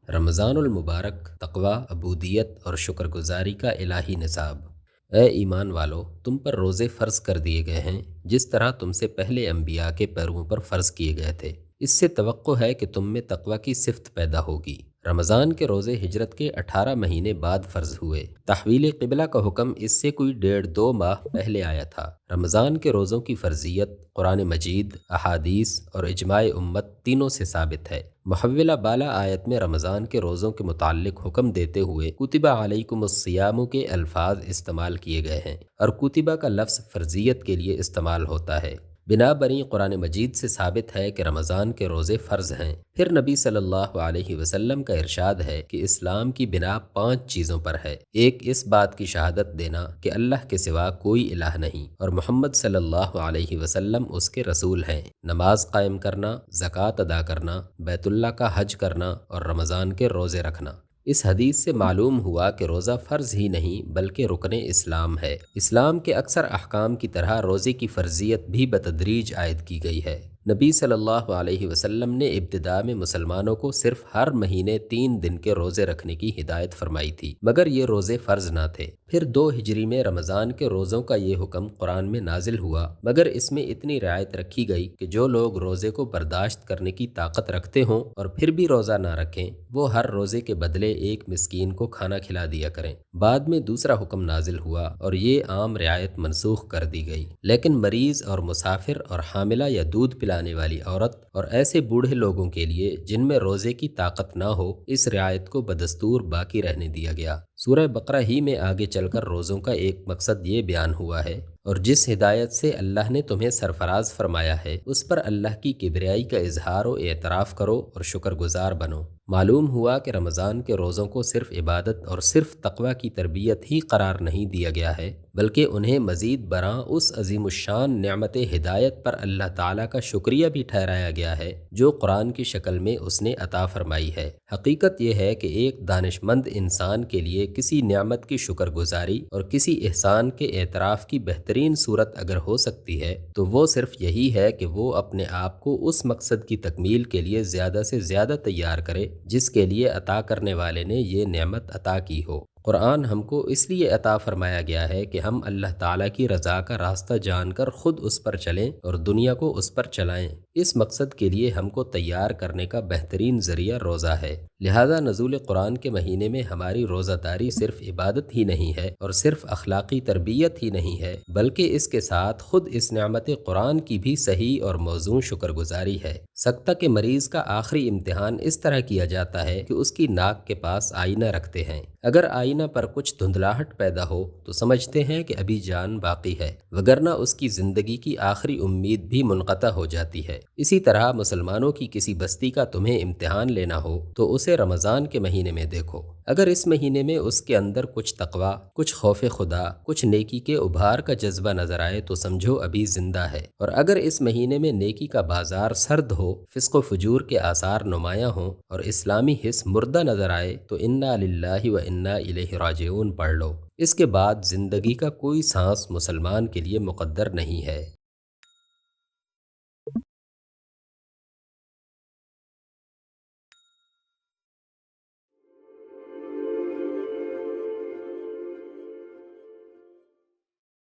رمضان المبارک تقوی، عبودیت اور شکر گزاری کا الہی نصاب۔ اے ایمان والو، تم پر روزے فرض کر دیے گئے ہیں جس طرح تم سے پہلے انبیاء کے پیرووں پر فرض کیے گئے تھے۔ اس سے توقع ہے کہ تم میں تقوی کی صفت پیدا ہوگی۔ رمضان کے روزے ہجرت کے 18 مہینے بعد فرض ہوئے۔ تحویل قبلہ کا حکم اس سے کوئی 1.5-2 ماہ پہلے آیا تھا۔ رمضان کے روزوں کی فرضیت قرآن مجید، احادیث اور اجماع امت تینوں سے ثابت ہے۔ محولہ بالا آیت میں رمضان کے روزوں کے متعلق حکم دیتے ہوئے کتب علیکم الصیام کے الفاظ استعمال کیے گئے ہیں، اور کتبہ کا لفظ فرضیت کے لیے استعمال ہوتا ہے۔ بنا بری قرآن مجید سے ثابت ہے کہ رمضان کے روزے فرض ہیں۔ پھر نبی صلی اللہ علیہ وسلم کا ارشاد ہے کہ اسلام کی بنا 5 چیزوں پر ہے۔ ایک، اس بات کی شہادت دینا کہ اللہ کے سوا کوئی الہ نہیں اور محمد صلی اللہ علیہ وسلم اس کے رسول ہیں، نماز قائم کرنا، زکوٰۃ ادا کرنا، بیت اللہ کا حج کرنا اور رمضان کے روزے رکھنا۔ اس حدیث سے معلوم ہوا کہ روزہ فرض ہی نہیں بلکہ رکن اسلام ہے۔ اسلام کے اکثر احکام کی طرح روزے کی فرضیت بھی بتدریج عائد کی گئی ہے۔ نبی صلی اللہ علیہ وسلم نے ابتدا میں مسلمانوں کو صرف ہر مہینے 3 دن کے روزے رکھنے کی ہدایت فرمائی تھی، مگر یہ روزے فرض نہ تھے۔ پھر 2 ہجری میں رمضان کے روزوں کا یہ حکم قرآن میں نازل ہوا، مگر اس میں اتنی رعایت رکھی گئی کہ جو لوگ روزے کو برداشت کرنے کی طاقت رکھتے ہوں اور پھر بھی روزہ نہ رکھیں، وہ ہر روزے کے بدلے ایک مسکین کو کھانا کھلا دیا کریں۔ بعد میں دوسرا حکم نازل ہوا اور یہ عام رعایت منسوخ کر دی گئی، لیکن مریض اور مسافر اور حاملہ یا دودھ پلانے والی عورت اور ایسے بوڑھے لوگوں کے لیے جن میں روزے کی طاقت نہ ہو، اس رعایت کو بدستور باقی رہنے دیا گیا۔ سورہ بقرہ ہی میں آگے چل کر روزوں کا ایک مقصد یہ بیان ہوا ہے، اور جس ہدایت سے اللہ نے تمہیں سرفراز فرمایا ہے اس پر اللہ کی کبریائی کا اظہار و اعتراف کرو اور شکر گزار بنو۔ معلوم ہوا کہ رمضان کے روزوں کو صرف عبادت اور صرف تقوی کی تربیت ہی قرار نہیں دیا گیا ہے، بلکہ انہیں مزید برآں اس عظیم الشان نعمت ہدایت پر اللہ تعالیٰ کا شکریہ بھی ٹھہرایا گیا ہے جو قرآن کی شکل میں اس نے عطا فرمائی ہے۔ حقیقت یہ ہے کہ ایک دانش مند انسان کے لیے کسی نعمت کی شکر گزاری اور کسی احسان کے اعتراف کی بہترین صورت اگر ہو سکتی ہے تو وہ صرف یہی ہے کہ وہ اپنے آپ کو اس مقصد کی تکمیل کے لیے زیادہ سے زیادہ تیار کرے جس کے لیے عطا کرنے والے نے یہ نعمت عطا کی ہو۔ قرآن ہم کو اس لیے عطا فرمایا گیا ہے کہ ہم اللہ تعالیٰ کی رضا کا راستہ جان کر خود اس پر چلیں اور دنیا کو اس پر چلائیں۔ اس مقصد کے لیے ہم کو تیار کرنے کا بہترین ذریعہ روزہ ہے۔ لہذا نزول قرآن کے مہینے میں ہماری روزہ داری صرف عبادت ہی نہیں ہے اور صرف اخلاقی تربیت ہی نہیں ہے، بلکہ اس کے ساتھ خود اس نعمت قرآن کی بھی صحیح اور موزوں شکر گزاری ہے۔ سکتہ کے مریض کا آخری امتحان اس طرح کیا جاتا ہے کہ اس کی ناک کے پاس آئینہ رکھتے ہیں۔ اگر آئینہ پر کچھ دھندلاہٹ پیدا ہو تو سمجھتے ہیں کہ ابھی جان باقی ہے، وگرنہ اس کی زندگی کی آخری امید بھی منقطع ہو جاتی ہے۔ اسی طرح مسلمانوں کی کسی بستی کا تمہیں امتحان لینا ہو تو اسے رمضان کے مہینے میں دیکھو۔ اگر اس مہینے میں اس کے اندر کچھ تقوی، کچھ خوف خدا، کچھ نیکی کے ابھار کا جذبہ نظر آئے تو سمجھو ابھی زندہ ہے، اور اگر اس مہینے میں نیکی کا بازار سرد ہو، فسق و فجور کے آثار نمایاں ہوں اور اسلامی حس مردہ نظر آئے تو انا للہ و انا الیہ راجعون پڑھ لو۔ اس کے بعد زندگی کا کوئی سانس مسلمان کے لیے مقدر نہیں ہے۔